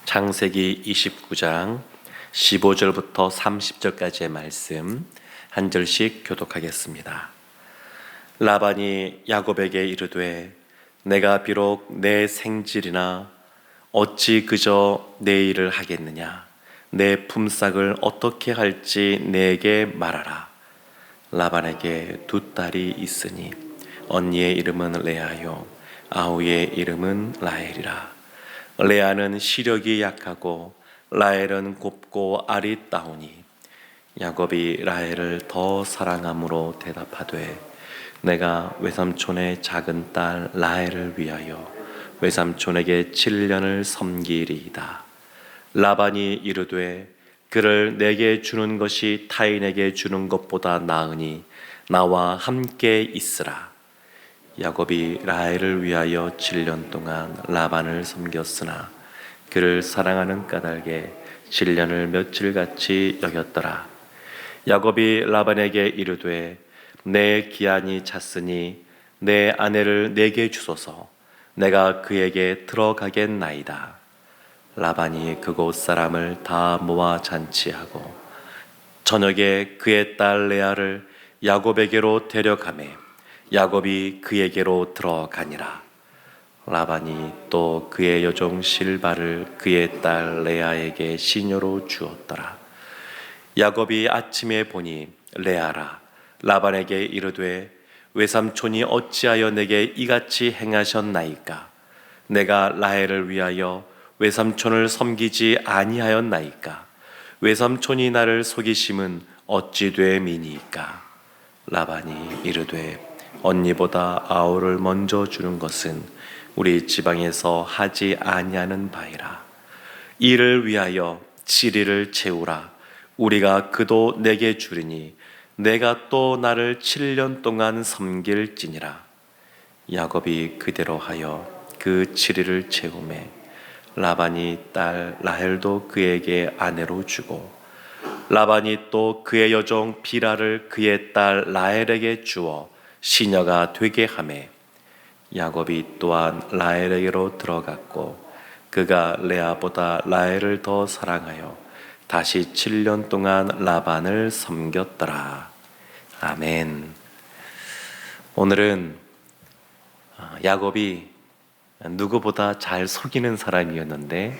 창세기 29장 15절부터 30절까지의 말씀 한 절씩 교독하겠습니다. 라반이 야곱에게 이르되 내가 비록 내 생질이나 어찌 그저 내 일을 하겠느냐. 내 품삯을 어떻게 할지 내게 말하라. 라반에게 두 딸이 있으니 언니의 이름은 레아요 아우의 이름은 라헬이라. 레아는 시력이 약하고 라헬은 곱고 아리따우니 야곱이 라헬을 더 사랑함으로 대답하되 내가 외삼촌의 작은 딸 라헬을 위하여 외삼촌에게 7년을 섬기리이다. 라반이 이르되 그를 내게 주는 것이 타인에게 주는 것보다 나으니 나와 함께 있으라. 야곱이 라헬을 위하여 7년 동안 라반을 섬겼으나 그를 사랑하는 까닭에 7년을 며칠같이 여겼더라. 야곱이 라반에게 이르되 내 기한이 찼으니 내 아내를 내게 주소서. 내가 그에게 들어가겠나이다. 라반이 그곳 사람을 다 모아 잔치하고 저녁에 그의 딸 레아를 야곱에게로 데려가매 야곱이 그에게로 들어가니라. 라반이 또 그의 여종 실바를 그의 딸 레아에게 시녀로 주었더라. 야곱이 아침에 보니 레아라. 라반에게 이르되 외삼촌이 어찌하여 내게 이같이 행하셨나이까. 내가 라헬을 위하여 외삼촌을 섬기지 아니하였나이까. 외삼촌이 나를 속이심은 어찌 됨이니이까. 라반이 이르되 언니보다 아우를 먼저 주는 것은 우리 지방에서 하지 아니하는 바이라. 이를 위하여 7일을 채우라. 우리가 그도 내게 주리니 내가 또 나를 7년 동안 섬길지니라. 야곱이 그대로 하여 그 7일을 채우매 라반이 딸 라헬도 그에게 아내로 주고 라반이 또 그의 여종 비라를 그의 딸 라헬에게 주어 시녀가 되게 하매 야곱이 또한 라헬에게로 들어갔고 그가 레아보다 라헬을 더 사랑하여 다시 7년 동안 라반을 섬겼더라. 아멘. 오늘은 야곱이 누구보다 잘 속이는 사람이었는데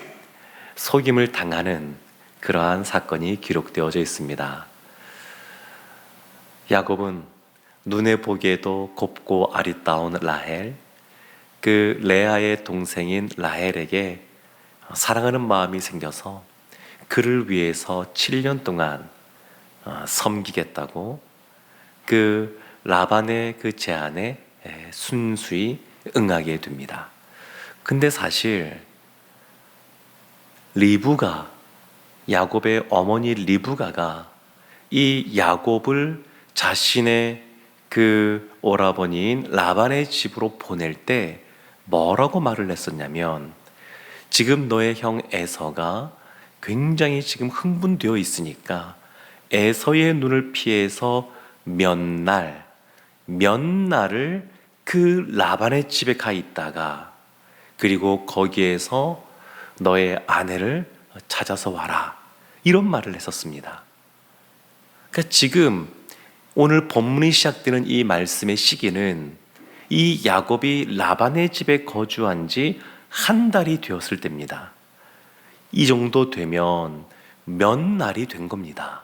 속임을 당하는 그러한 사건이 기록되어져 있습니다. 야곱은 눈에 보기에도 곱고 아리따운 라헬, 그 레아의 동생인 라헬에게 사랑하는 마음이 생겨서 그를 위해서 7년 동안 섬기겠다고 그 라반의 그 제안에 순수히 응하게 됩니다. 근데 사실 리브가, 야곱의 어머니 리브가가 이 야곱을 자신의 그 오라버니인 라반의 집으로 보낼 때 뭐라고 말을 했었냐면 지금 너의 형 에서가 굉장히 지금 흥분되어 있으니까 에서의 눈을 피해서 몇 날을 그 라반의 집에 가 있다가 그리고 거기에서 너의 아내를 찾아서 와라. 이런 말을 했었습니다. 그러니까 지금 오늘 본문이 시작되는 이 말씀의 시기는 이 야곱이 라반의 집에 거주한 지 한 달이 되었을 때입니다. 이 정도 되면 몇 날이 된 겁니다.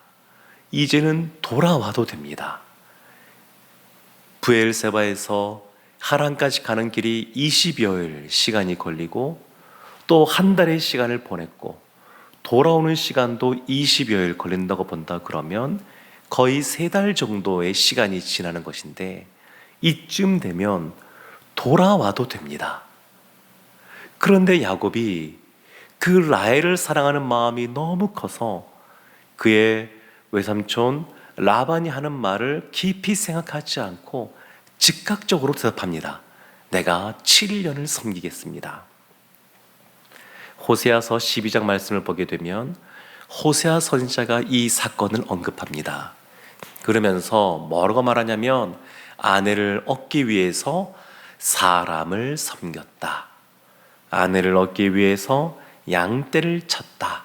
이제는 돌아와도 됩니다. 브엘세바에서 하란까지 가는 길이 20여일 시간이 걸리고 또 한 달의 시간을 보냈고 돌아오는 시간도 20여일 걸린다고 본다 그러면 거의 3달 정도의 시간이 지나는 것인데 이쯤 되면 돌아와도 됩니다. 그런데 야곱이 그 라헬을 사랑하는 마음이 너무 커서 그의 외삼촌 라반이 하는 말을 깊이 생각하지 않고 즉각적으로 대답합니다. 내가 7년을 섬기겠습니다. 호세아서 12장 말씀을 보게 되면 호세아 선지자가 이 사건을 언급합니다. 그러면서 뭐라고 말하냐면 아내를 얻기 위해서 사람을 섬겼다. 아내를 얻기 위해서 양떼를 쳤다.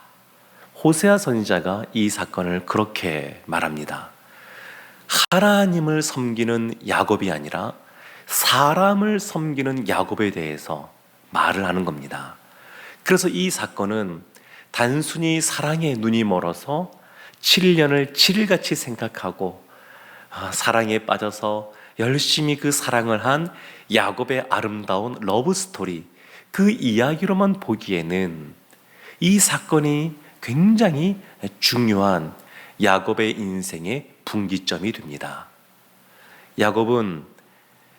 호세아 선지자가 이 사건을 그렇게 말합니다. 하나님을 섬기는 야곱이 아니라 사람을 섬기는 야곱에 대해서 말을 하는 겁니다. 그래서 이 사건은 단순히 사랑에 눈이 멀어서 7년을 7일같이 생각하고 사랑에 빠져서 열심히 그 사랑을 한 야곱의 아름다운 러브 스토리, 그 이야기로만 보기에는 이 사건이 굉장히 중요한 야곱의 인생의 분기점이 됩니다. 야곱은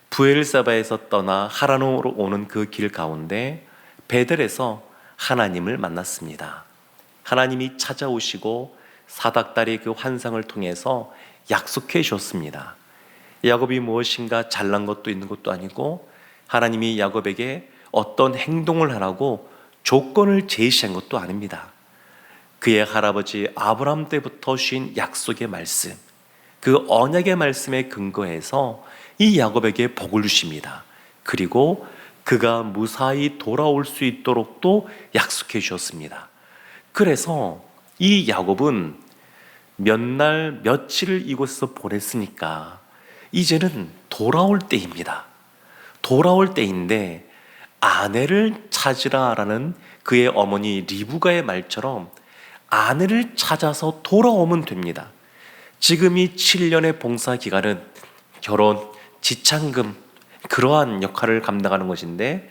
브엘사바에서 떠나 하란으로 오는 그 길 가운데 베델에서 하나님을 만났습니다. 하나님이 찾아오시고 사닥다리 그 환상을 통해서 약속해 주었습니다. 야곱이 무엇인가 잘난 것도 있는 것도 아니고 하나님이 야곱에게 어떤 행동을 하라고 조건을 제시한 것도 아닙니다. 그의 할아버지 아브라함 때부터 주신 약속의 말씀, 그 언약의 말씀에 근거해서 이 야곱에게 복을 주십니다. 그리고 그가 무사히 돌아올 수 있도록 또 약속해 주셨습니다. 그래서 이 야곱은 몇 날 며칠을 이곳에서 보냈으니까 이제는 돌아올 때입니다. 돌아올 때인데 아내를 찾으라라는 그의 어머니 리브가의 말처럼 아내를 찾아서 돌아오면 됩니다. 지금 이 7년의 봉사 기간은 결혼, 지창금 그러한 역할을 감당하는 것인데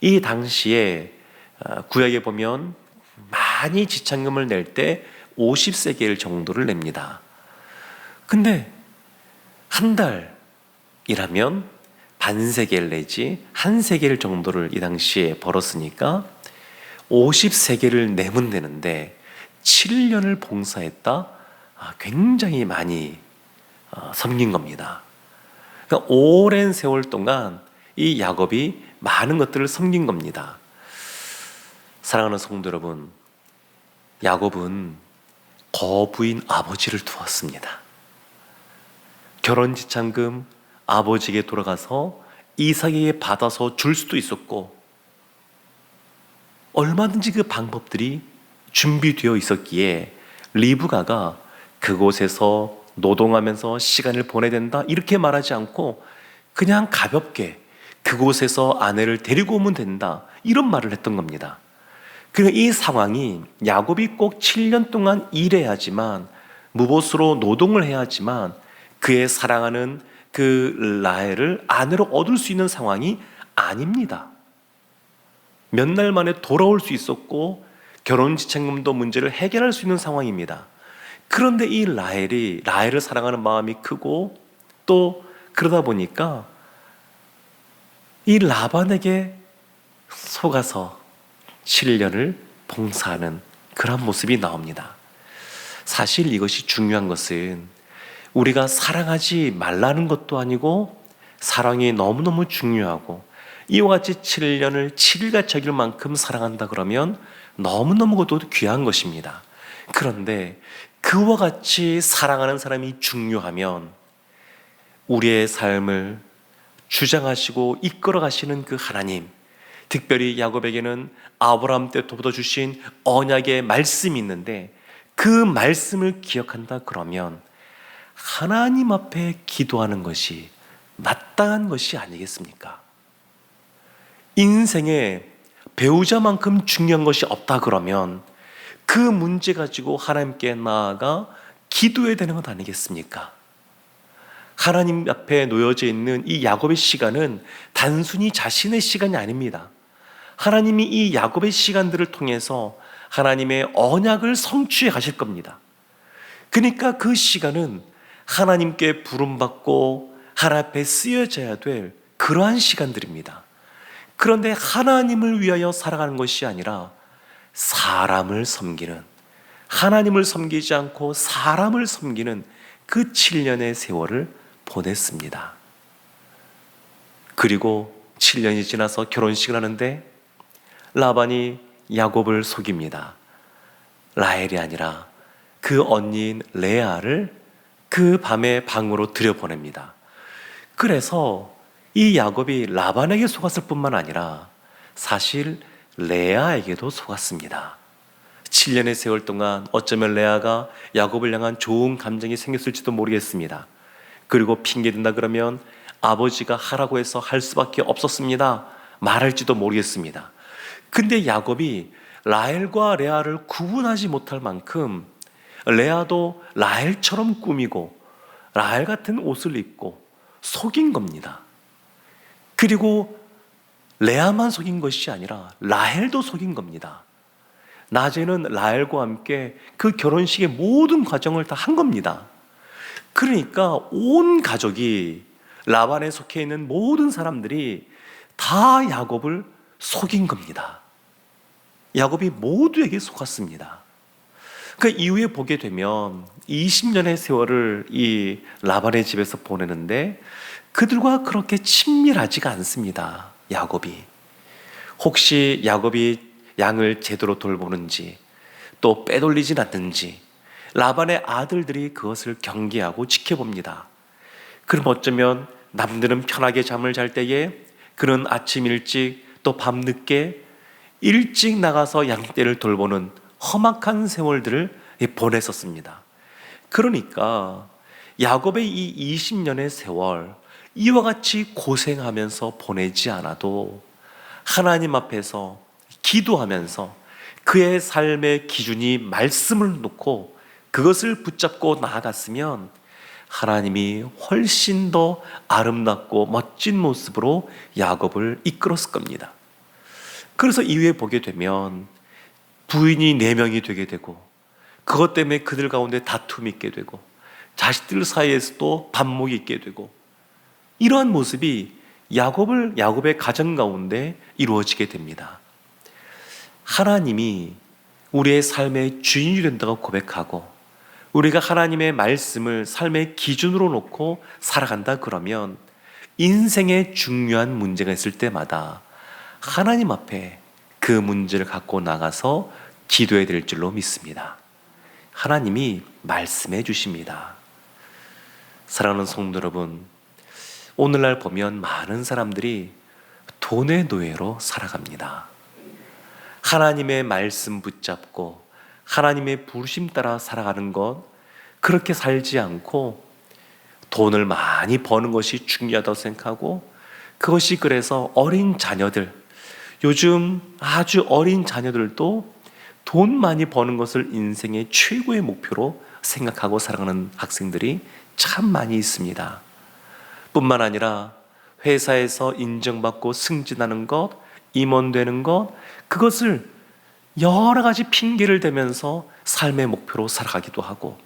이 당시에 구약에 보면 많이 지창금을 낼 때 50세겔 정도를 냅니다. 근데 한 달이라면 반세겔 내지 한 세겔 정도를 이 당시에 벌었으니까 50세겔을 내면 되는데 7년을 봉사했다? 굉장히 많이 섬긴 겁니다. 그러니까 오랜 세월 동안 이 야곱이 많은 것들을 섬긴 겁니다. 사랑하는 성도 여러분, 야곱은 거부인 아버지를 두었습니다. 결혼지참금 아버지에게 돌아가서 이삭에게 받아서 줄 수도 있었고 얼마든지 그 방법들이 준비되어 있었기에 리브가가 그곳에서 노동하면서 시간을 보내야 된다 이렇게 말하지 않고 그냥 가볍게 그곳에서 아내를 데리고 오면 된다 이런 말을 했던 겁니다. 그러니까 이 상황이 야곱이 꼭 7년 동안 일해야지만 무보수로 노동을 해야지만 그의 사랑하는 그 라헬을 아내로 얻을 수 있는 상황이 아닙니다. 몇 날 만에 돌아올 수 있었고 결혼지참금도 문제를 해결할 수 있는 상황입니다. 그런데 이 라헬을 사랑하는 마음이 크고 또 그러다 보니까 이 라반에게 속아서 7년을 봉사하는 그런 모습이 나옵니다. 사실 이것이 중요한 것은 우리가 사랑하지 말라는 것도 아니고 사랑이 너무너무 중요하고 이와 같이 7년을 7일같이 여길 만큼 사랑한다 그러면 너무너무 그것도 귀한 것입니다. 그런데 그와 같이 사랑하는 사람이 중요하면 우리의 삶을 주장하시고 이끌어 가시는 그 하나님, 특별히 야곱에게는 아브라함 때부터 주신 언약의 말씀이 있는데 그 말씀을 기억한다 그러면 하나님 앞에 기도하는 것이 마땅한 것이 아니겠습니까? 인생에 배우자만큼 중요한 것이 없다 그러면 그 문제 가지고 하나님께 나아가 기도해야 되는 것 아니겠습니까? 하나님 앞에 놓여져 있는 이 야곱의 시간은 단순히 자신의 시간이 아닙니다. 하나님이 이 야곱의 시간들을 통해서 하나님의 언약을 성취해 가실 겁니다. 그러니까 그 시간은 하나님께 부름받고 하나님 앞에 쓰여져야 될 그러한 시간들입니다. 그런데 하나님을 위하여 살아가는 것이 아니라 사람을 섬기는, 하나님을 섬기지 않고 사람을 섬기는 그 7년의 세월을 보냈습니다. 그리고 7년이 지나서 결혼식을 하는데 라반이 야곱을 속입니다. 라헬이 아니라 그 언니인 레아를 그 밤에 방으로 들여보냅니다. 그래서 이 야곱이 라반에게 속았을 뿐만 아니라 사실 레아에게도 속았습니다. 7년의 세월 동안 어쩌면 레아가 야곱을 향한 좋은 감정이 생겼을지도 모르겠습니다. 그리고 핑계댄다 그러면 아버지가 하라고 해서 할 수밖에 없었습니다. 말할지도 모르겠습니다. 근데 야곱이 라헬과 레아를 구분하지 못할 만큼 레아도 라헬처럼 꾸미고 라헬 같은 옷을 입고 속인 겁니다. 그리고 레아만 속인 것이 아니라 라헬도 속인 겁니다. 낮에는 라헬과 함께 그 결혼식의 모든 과정을 다 한 겁니다. 그러니까 온 가족이, 라반에 속해 있는 모든 사람들이 다 야곱을 속인 겁니다. 야곱이 모두에게 속았습니다. 그 이후에 보게 되면 20년의 세월을 이 라반의 집에서 보내는데 그들과 그렇게 친밀하지가 않습니다. 야곱이. 혹시 야곱이 양을 제대로 돌보는지 또 빼돌리진 않는지 라반의 아들들이 그것을 경계하고 지켜봅니다. 그럼 어쩌면 남들은 편하게 잠을 잘 때에 그는 아침 일찍 또 밤 늦게 일찍 나가서 양떼를 돌보는 험악한 세월들을 보냈었습니다. 그러니까 야곱의 이 20년의 세월, 이와 같이 고생하면서 보내지 않아도 하나님 앞에서 기도하면서 그의 삶의 기준이 말씀을 놓고 그것을 붙잡고 나아갔으면 하나님이 훨씬 더 아름답고 멋진 모습으로 야곱을 이끌었을 겁니다. 그래서 이후에 보게 되면 부인이 4명이 되게 되고 그것 때문에 그들 가운데 다툼이 있게 되고 자식들 사이에서도 반목이 있게 되고 이러한 모습이 야곱의 가정 가운데 이루어지게 됩니다. 하나님이 우리의 삶의 주인이 된다고 고백하고 우리가 하나님의 말씀을 삶의 기준으로 놓고 살아간다 그러면 인생의 중요한 문제가 있을 때마다 하나님 앞에 그 문제를 갖고 나가서 기도해야 될 줄로 믿습니다. 하나님이 말씀해 주십니다. 사랑하는 성도 여러분, 오늘날 보면 많은 사람들이 돈의 노예로 살아갑니다. 하나님의 말씀 붙잡고 하나님의 부르심 따라 살아가는 것, 그렇게 살지 않고 돈을 많이 버는 것이 중요하다고 생각하고 그것이 그래서 어린 자녀들, 요즘 아주 어린 자녀들도 돈 많이 버는 것을 인생의 최고의 목표로 생각하고 살아가는 학생들이 참 많이 있습니다. 뿐만 아니라 회사에서 인정받고 승진하는 것, 임원되는 것, 그것을 여러 가지 핑계를 대면서 삶의 목표로 살아가기도 하고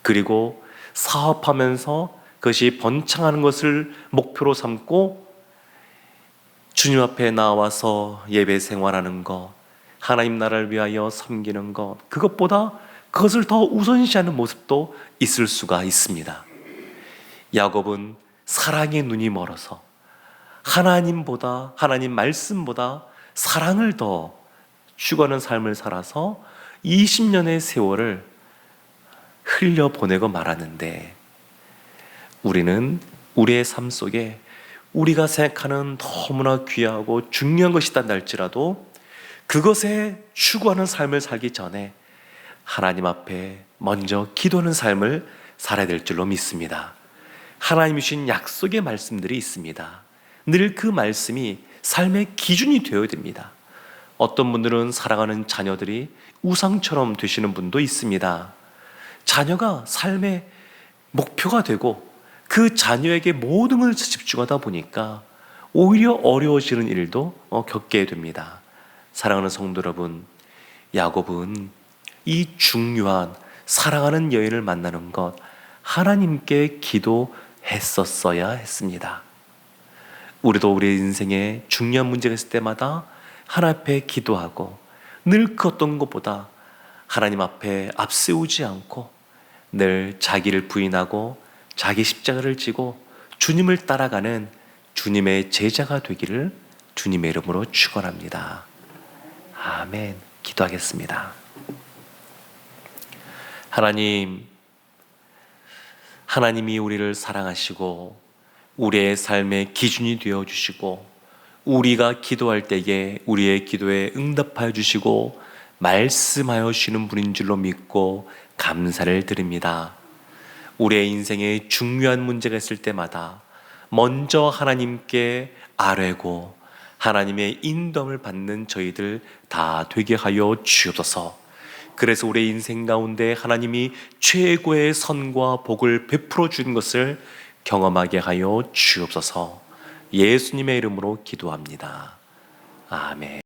그리고 사업하면서 그것이 번창하는 것을 목표로 삼고 주님 앞에 나와서 예배 생활하는 것, 하나님 나라를 위하여 섬기는 것, 그것보다 그것을 더 우선시하는 모습도 있을 수가 있습니다. 야곱은 사랑의 눈이 멀어서 하나님 말씀보다 사랑을 더 추구하는 삶을 살아서 20년의 세월을 흘려보내고 말았는데 우리는 우리의 삶 속에 우리가 생각하는 너무나 귀하고 중요한 것이 있다 할지라도 그것에 추구하는 삶을 살기 전에 하나님 앞에 먼저 기도하는 삶을 살아야 될 줄로 믿습니다. 하나님이 주신 약속의 말씀들이 있습니다. 늘 그 말씀이 삶의 기준이 되어야 됩니다. 어떤 분들은 사랑하는 자녀들이 우상처럼 되시는 분도 있습니다. 자녀가 삶의 목표가 되고 그 자녀에게 모든 걸 집중하다 보니까 오히려 어려워지는 일도 겪게 됩니다. 사랑하는 성도 여러분, 야곱은 이 중요한 사랑하는 여인을 만나는 것 하나님께 기도했었어야 했습니다. 우리도 우리의 인생에 중요한 문제가 있을 때마다 하나님 앞에 기도하고 늘 그 어떤 것보다 하나님 앞에 앞세우지 않고 늘 자기를 부인하고 자기 십자가를 지고 주님을 따라가는 주님의 제자가 되기를 주님의 이름으로 축원합니다. 아멘. 기도하겠습니다. 하나님이 우리를 사랑하시고 우리의 삶의 기준이 되어주시고 우리가 기도할 때에 우리의 기도에 응답하여 주시고 말씀하여 주시는 분인 줄로 믿고 감사를 드립니다. 우리의 인생에 중요한 문제가 있을 때마다 먼저 하나님께 아뢰고 하나님의 인도함을 받는 저희들 다 되게 하여 주옵소서. 그래서 우리의 인생 가운데 하나님이 최고의 선과 복을 베풀어 주는 것을 경험하게 하여 주옵소서. 예수님의 이름으로 기도합니다. 아멘.